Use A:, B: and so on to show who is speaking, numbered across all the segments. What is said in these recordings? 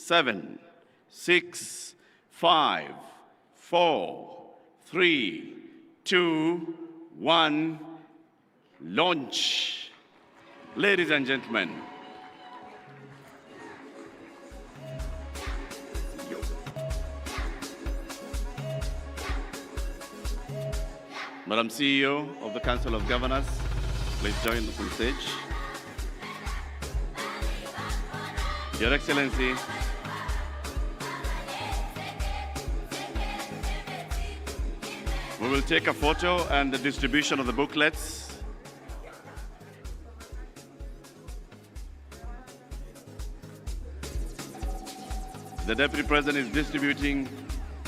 A: 7, 6, 5, 4, 3, 2, 1, launch. Ladies and gentlemen, Madam CEO of the Council of Governors, please join us on stage. Your Excellency, we will take a photo and the distribution of the booklets. The Deputy President is distributing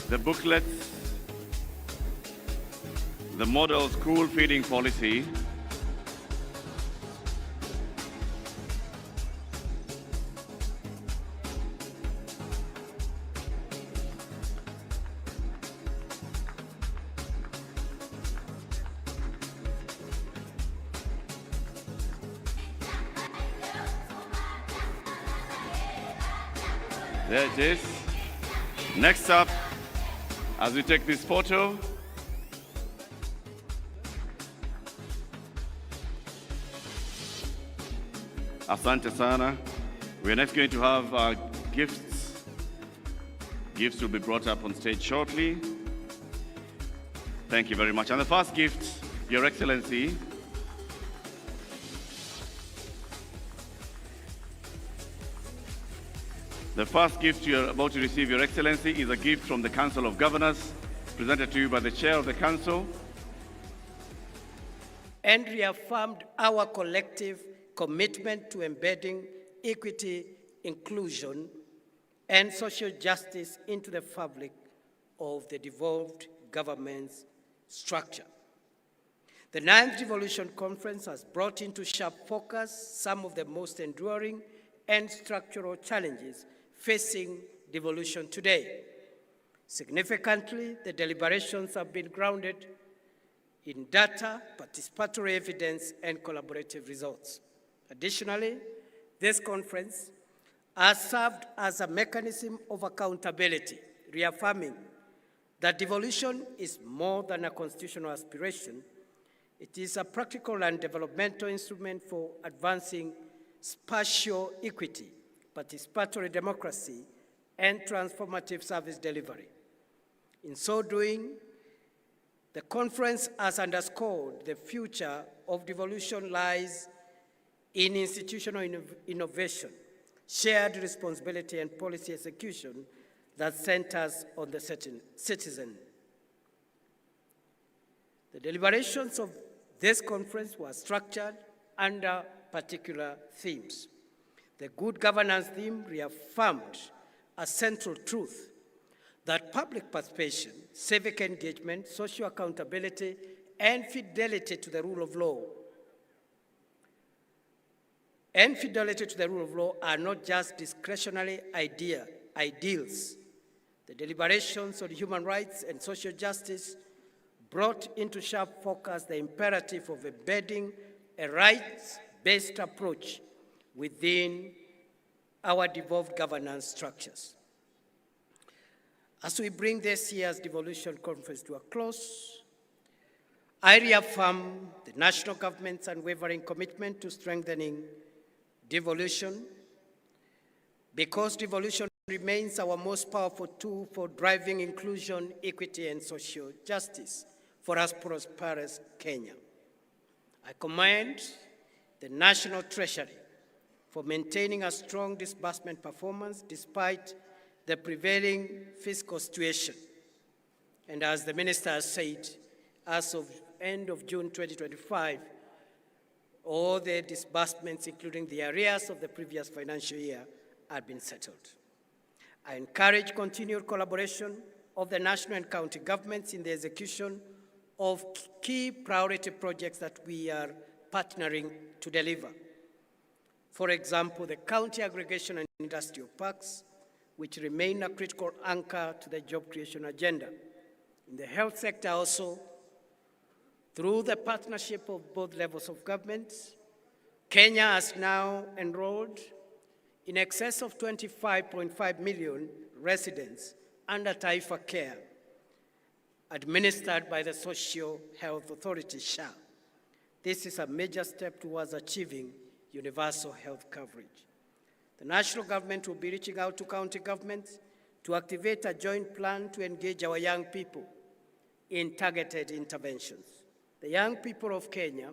A: the booklets, the model school feeding policy, there it is. Next up, as we take this photo, Asante sana. We're next going to have gifts. Gifts will be brought up on stage shortly. Thank you very much. And the first gift, Your Excellency, the first gift you're about to receive, Your Excellency, is a gift from the Council of Governors, presented to you by the Chair of the Council.
B: And reaffirmed our collective commitment to embedding equity, inclusion, and social justice into the fabric of the devolved government's structure. The 9th Devolution Conference has brought into sharp focus some of the most enduring and structural challenges facing devolution today. Significantly, the deliberations have been grounded in data, participatory evidence, and collaborative results. Additionally, this conference has served as a mechanism of accountability, reaffirming that devolution is more than a constitutional aspiration. It is a practical and developmental instrument for advancing spatial equity, participatory democracy, and transformative service delivery. In so doing, the conference has underscored the future of devolution lies in institutional innovation, shared responsibility, and policy execution that centers on the citizen. The deliberations of this conference were structured under particular themes. The good governance theme reaffirmed a central truth that public participation, civic engagement, social accountability, and fidelity to the rule of law are not just discretionary ideals. The deliberations on human rights and social justice brought into sharp focus the imperative of embedding a rights-based approach within our devolved governance structures. As we bring this year's Devolution Conference to a close, I reaffirm the national government's unwavering commitment to strengthening devolution, because devolution remains our most powerful tool for driving inclusion, equity, and social justice for us prosperous Kenya. I commend the National Treasury for maintaining a strong disbursement performance despite the prevailing fiscal situation. And as the Minister has said, as of end of June 2025, all the disbursements, including the arrears of the previous financial year, have been settled. I encourage continued collaboration of the national and county governments in the execution of key priority projects that we are partnering to deliver. For example, the county aggregation and industrial parks, which remain a critical anchor to the job creation agenda. In the health sector also, through the partnership of both levels of government, Kenya has now enrolled in excess of 25.5 million residents under Taifa Care, administered by the Social Health Authority, SHA. This is a major step towards achieving universal health coverage. The national government will be reaching out to county governments to activate a joint plan to engage our young people in targeted interventions. The young people of Kenya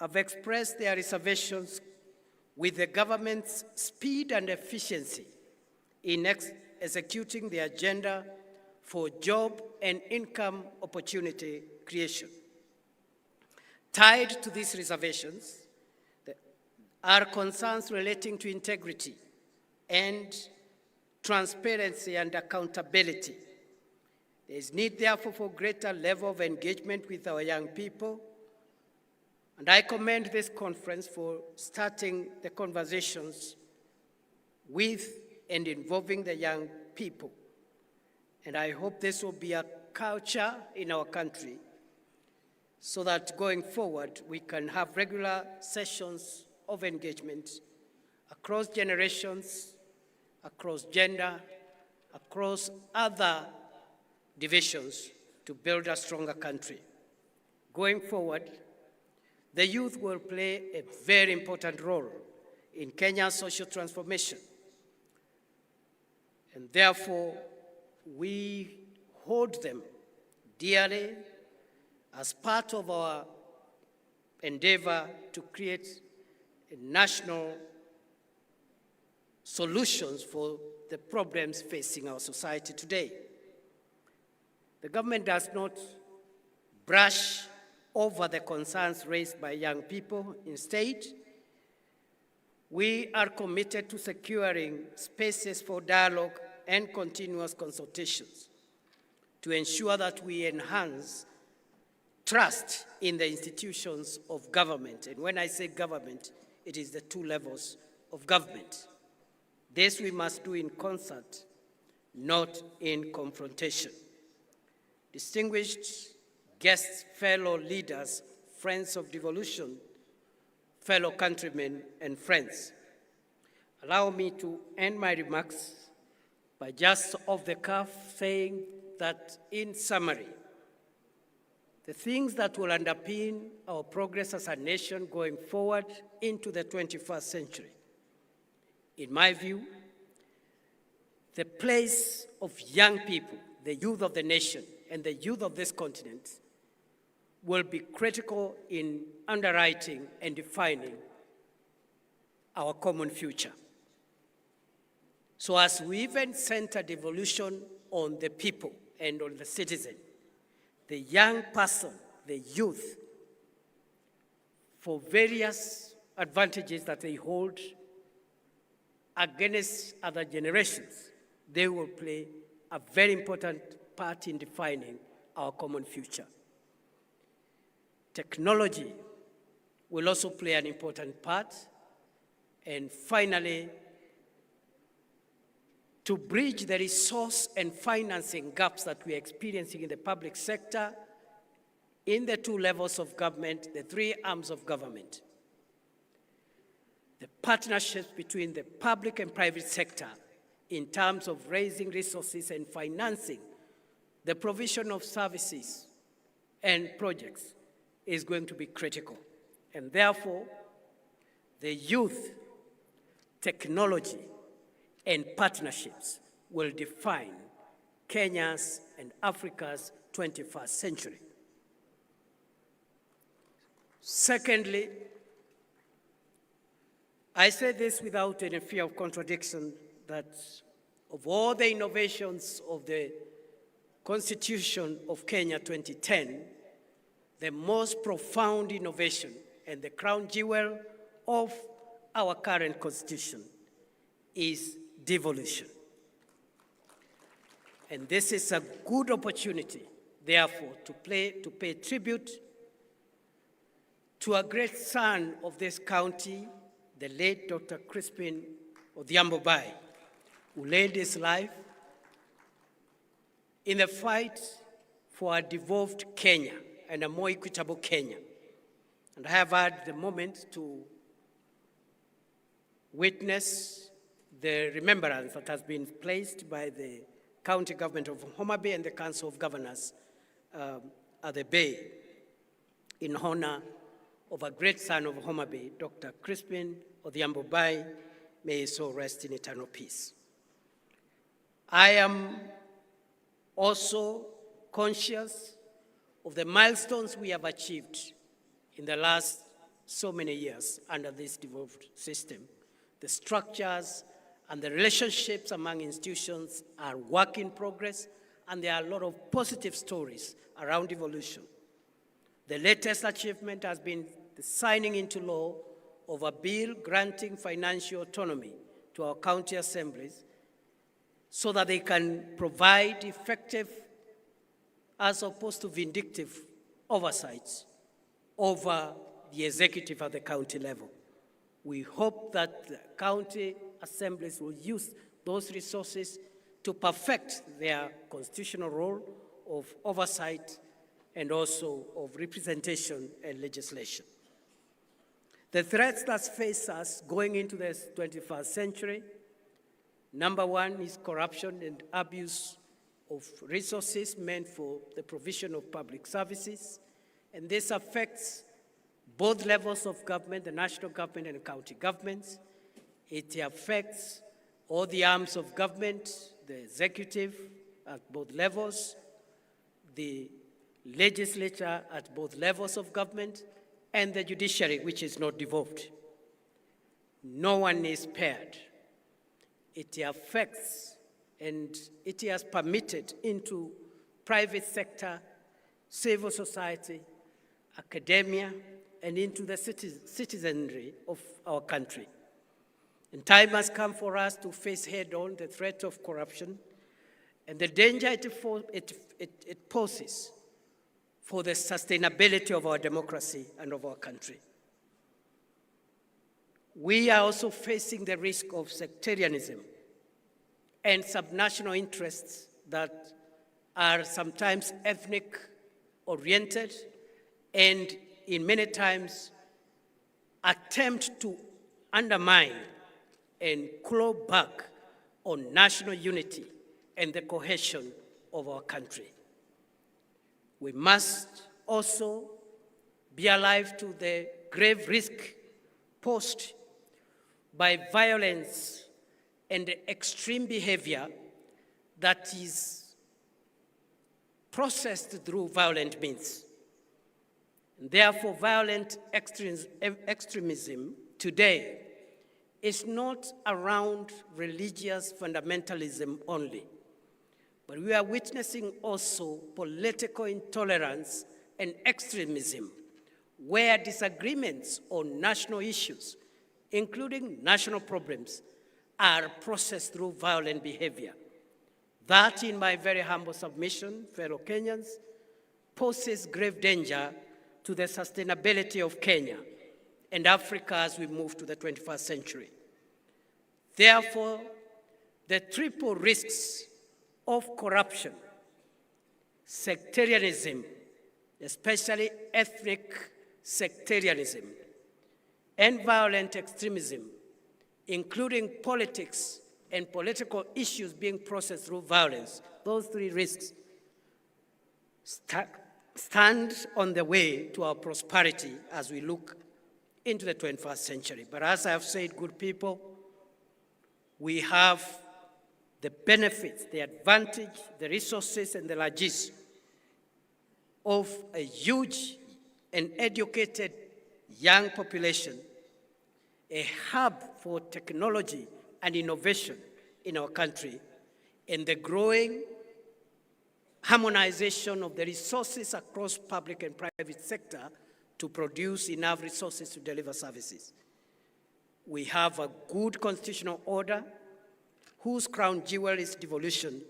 B: have expressed their reservations with the government's speed and efficiency in executing the agenda for job and income opportunity creation. Tied to these reservations are concerns relating to integrity and transparency and accountability. There is need, therefore, for greater level of engagement with our young people, and I commend this conference for starting the conversations with and involving the young people. And I hope this will be a culture in our country so that going forward we can have regular sessions of engagement across generations, across gender, across other divisions to build a stronger country. Going forward, the youth will play a very important role in Kenya's social transformation. And therefore, we hold them dearly as part of our endeavor to create national solutions for the problems facing our society today. The government does not brush over the concerns raised by young people. Instead, we are committed to securing spaces for dialogue and continuous consultations to ensure that we enhance trust in the institutions of government. And when I say government, it is the two levels of government. This we must do in concert, not in confrontation. Distinguished guests, fellow leaders, friends of devolution, fellow countrymen and friends, allow me to end my remarks by just off the cuff saying that in summary, the things that will underpin our progress as a nation going forward into the 21st century, in my view, the place of young people, the youth of the nation and the youth of this continent will be critical in underwriting and defining our common future. So as we even center devolution on the people and on the citizen, the young person, the youth, for various advantages that they hold against other generations, they will play a very important part in defining our common future. Technology will also play an important part. And finally, to bridge the resource and financing gaps that we are experiencing in the public sector, in the two levels of government, the three arms of government. The partnerships between the public and private sector in terms of raising resources and financing the provision of services and projects is going to be critical. And therefore, the youth, technology, and partnerships will define Kenya's and Africa's 21st century. Secondly, I say this without any fear of contradiction, that of all the innovations of the Constitution of Kenya 2010, the most profound innovation and the crown jewel of our current Constitution is devolution. And this is a good opportunity, therefore, to pay tribute to a great son of this county, the late Dr. Crispin Homabay, who laid his life in the fight for a devolved Kenya and a more equitable Kenya. And I have had the moment to witness the remembrance that has been placed by the county government of Homabay and the Council of Governors at the Bay in honor of a great son of Homabay, Dr. Crispin Odhiambo Bai. May his soul rest in eternal peace. I am also conscious of the milestones we have achieved in the last so many years under this devolved system. The structures and the relationships among institutions are work in progress, and there are a lot of positive stories around devolution. The latest achievement has been the signing into law of a bill granting financial autonomy to our county assemblies so that they can provide effective, as opposed to vindictive, oversights over the executive at the county level. We hope that the county assemblies will use those resources to perfect their constitutional role of oversight and also of representation and legislation. The threats that face us going into the 21st century, number one is corruption and abuse of resources meant for the provision of public services, and this affects both levels of government, the national government and the county governments. It affects all the arms of government, the executive at both levels, the legislature at both levels of government, and the judiciary, which is not devolved. No one is spared. It affects and it has permitted into private sector, civil society, academia, and into the citizenry of our country. And time has come for us to face head-on the threat of corruption and the danger it poses for the sustainability of our democracy and of our country. We are also facing the risk of sectarianism and subnational interests that are sometimes ethnic-oriented and in many times attempt to undermine and claw back on national unity and the cohesion of our country. We must also be alive to the grave risk posed by violence and extreme behavior that is processed through violent means. And therefore, violent extremism today is not around religious fundamentalism only, but we are witnessing also political intolerance and extremism, where disagreements on national issues, including national problems, are processed through violent behavior. That, in my very humble submission, fellow Kenyans, poses grave danger to the sustainability of Kenya and Africa as we move to the 21st century. Therefore, the triple risks of corruption, sectarianism, especially ethnic sectarianism, and violent extremism, including politics and political issues being processed through violence, those three risks stand on the way to our prosperity as we look into the 21st century. But as I have said, good people, we have the benefits, the advantage, the resources, and the largesse of a huge and educated young population, a hub for technology and innovation in our country, and the growing harmonization of the resources across public and private sector to produce enough resources to deliver services. We have a good constitutional order whose crown jewel is devolution,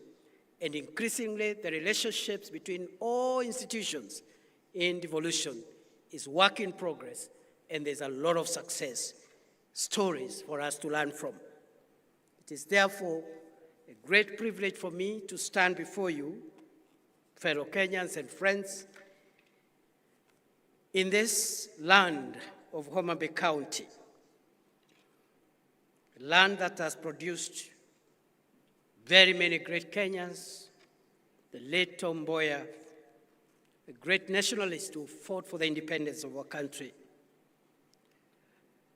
B: and increasingly the relationships between all institutions in devolution is work in progress, and there's a lot of success stories for us to learn from. It is therefore a great privilege for me to stand before you, fellow Kenyans and friends, in this land of Homabay County. a land that has produced very many great Kenyans, the late Tom Mboya, a great nationalist who fought for the independence of our country.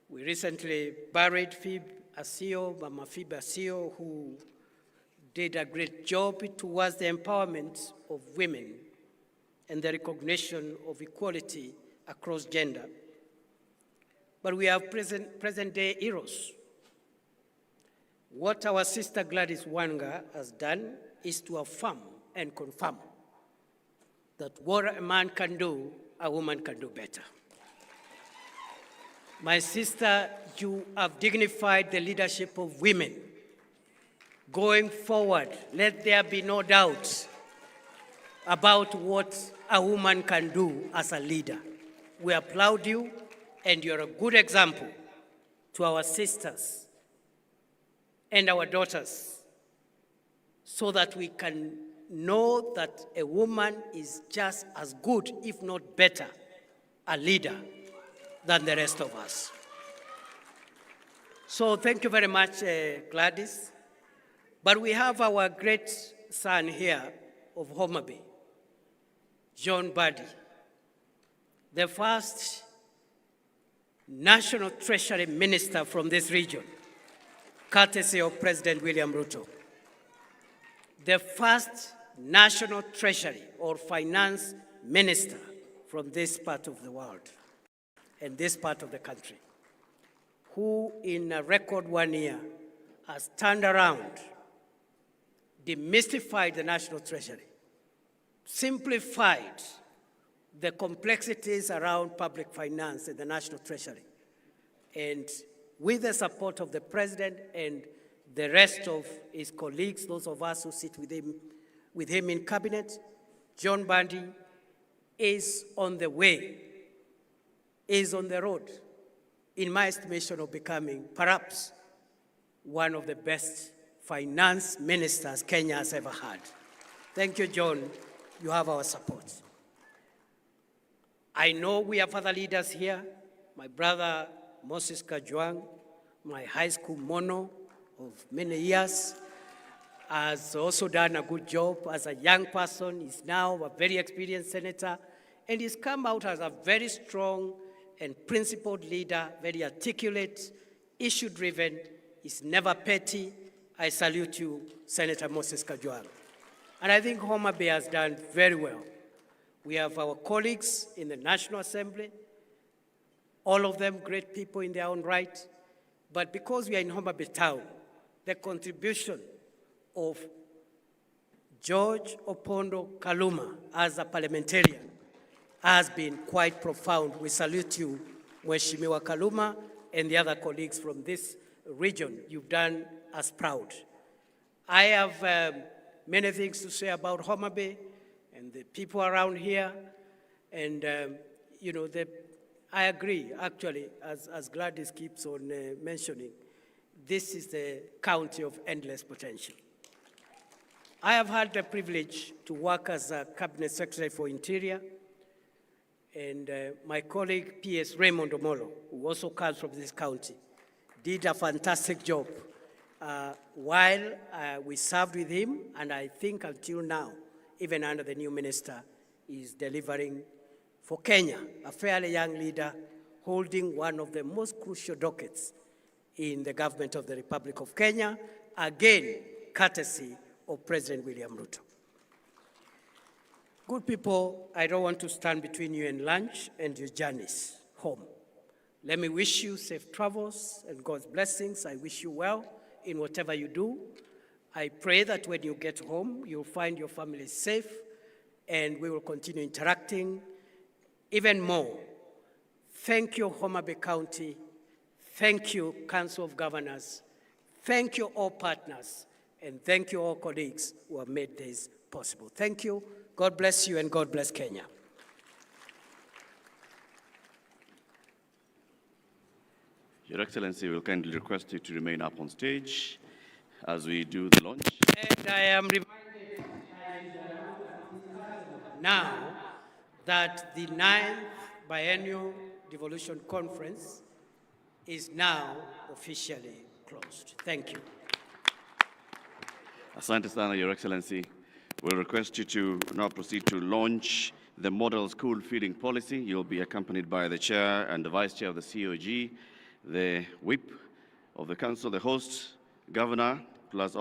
B: We recently buried Mama Phoebe Asio, who did a great job towards the empowerment of women and the recognition of equality across gender. But we have present-day heroes. What our sister Gladys Wanga has done is to affirm and confirm that what a man can do, a woman can do better. My sister, you have dignified the leadership of women. Going forward, let there be no doubt about what a woman can do as a leader. We applaud you, and you're a good example to our sisters and our daughters, so that we can know that a woman is just as good, if not better, a leader than the rest of us. So thank you very much, Gladys. But we have our great son here of Homabay, John Buddy, the first National Treasury Minister from this region, courtesy of President William Ruto. The first National Treasury or Finance Minister from this part of the world and this part of the country, who in a record 1 year has turned around, demystified the National Treasury, simplified the complexities around public finance in the National Treasury. And with the support of the President and the rest of his colleagues, those of us who sit with him in cabinet, John Buddy is on the way, is on the road, in my estimation, of becoming perhaps one of the best finance ministers Kenya has ever had. Thank you, John. You have our support. I know we have other leaders here. My brother, Moses Kajwang, my high school mono of many years, has also done a good job as a young person. He's now a very experienced senator, and he's come out as a very strong and principled leader, very articulate, issue-driven. He's never petty. I salute you, Senator Moses Kajwang. And I think Homabay has done very well. We have our colleagues in the National Assembly, all of them great people in their own right. But because we are in Homabay town, the contribution of George Opondo Kaluma as a parliamentarian has been quite profound. We salute you, Mheshimiwa Kaluma, and the other colleagues from this region. You've done us proud. I have many things to say about Homabay and the people around here, and I agree, actually, as Gladys keeps on mentioning, this is the county of endless potential. I have had the privilege to work as a Cabinet Secretary for Interior, and my colleague, P.S. Raymond Omolo, who also comes from this county, did a fantastic job while we served with him, and I think until now, even under the new minister, is delivering for Kenya, a fairly young leader holding one of the most crucial dockets in the government of the Republic of Kenya, again, courtesy of President William Ruto. Good people, I don't want to stand between you and lunch and your journeys home. Let me wish you safe travels and God's blessings. I wish you well in whatever you do. I pray that when you get home, you'll find your family safe, and we will continue interacting even more. Thank you, Homabay County. Thank you, Council of Governors. Thank you, all partners. And thank you, all colleagues who have made this possible. Thank you. God bless you, and God bless Kenya.
A: Your Excellency, will kindly request you to remain up on stage as we do the launch.
B: And I am reminded now that the 9th Biennial Devolution Conference is now officially closed. Thank you.
A: Asante sana, Your Excellency. We'll request you to now proceed to launch the model school feeding policy. You'll be accompanied by the chair and the vice chair of the COG, the whip of the council, the host, governor, plus all